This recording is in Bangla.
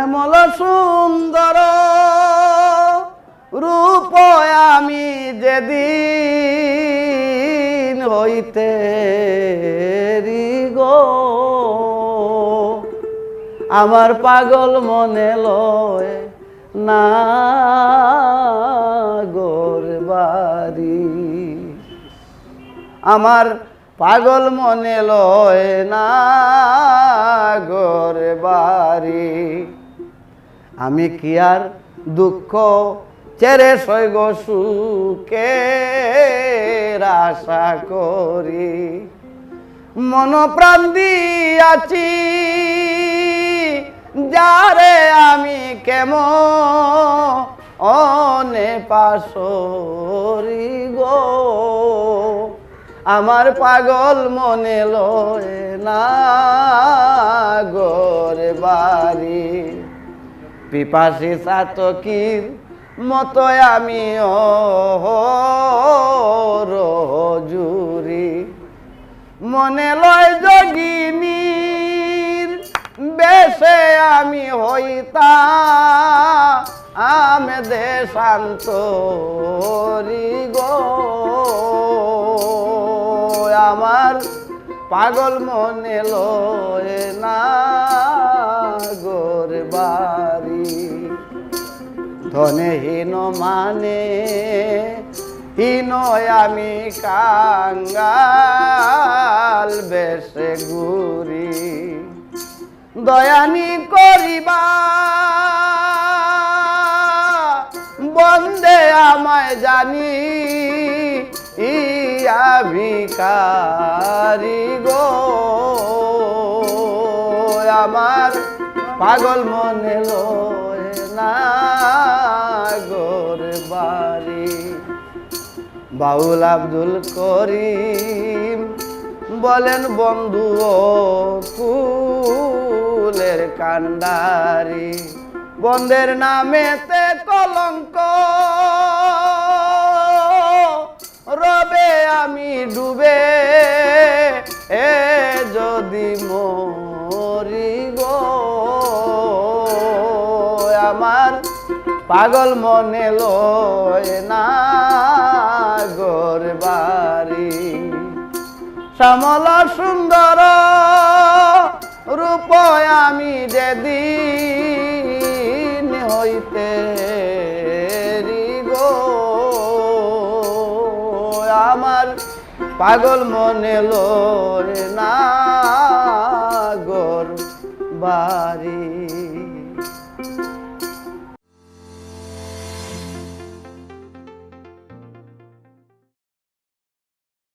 শ্যামল সুন্দর রূপ আমি যেদিন হইতে গো আমার পাগল মনে লয় না গোর বাড়ি আমার পাগল মনে লয় না গোর বাড়ি আমি কি আর দুঃখ চেরে সৈগ সুখে আশা করি মন প্রাণ দিয়াছি যারে আমি কেমনে পাশরি গো আমার পাগল মনে লয় না গোর বাড়ি পিপাসী চাতকীর মতো আমি রজুরি মনে লয় যোগিনীর বেশে আমি হইতাম দেশান্তরি গো আমার পাগল মনে লয় না গোর বাড়ি ধনে হীন মানে হীন আমি কাঙ্গাল বেশে ঘুরি দয়ানি করিবা বন্দে আমায় জানি ইয়া ভিখারি গো আমার পাগল মনে লয় না গোর বাড়ি বাউল আব্দুল করিম বলেন বন্ধু ও কুলের কান্ডারি বন্ধের নামেতে কলঙ্ক রবে আমি ডুবে যদি মরি গো আমার পাগল মনে লয় না গোর বাড়ি শ্যামল সুন্দর রূপ আমি যেদিন হইতে গো আমার পাগল মনে লয়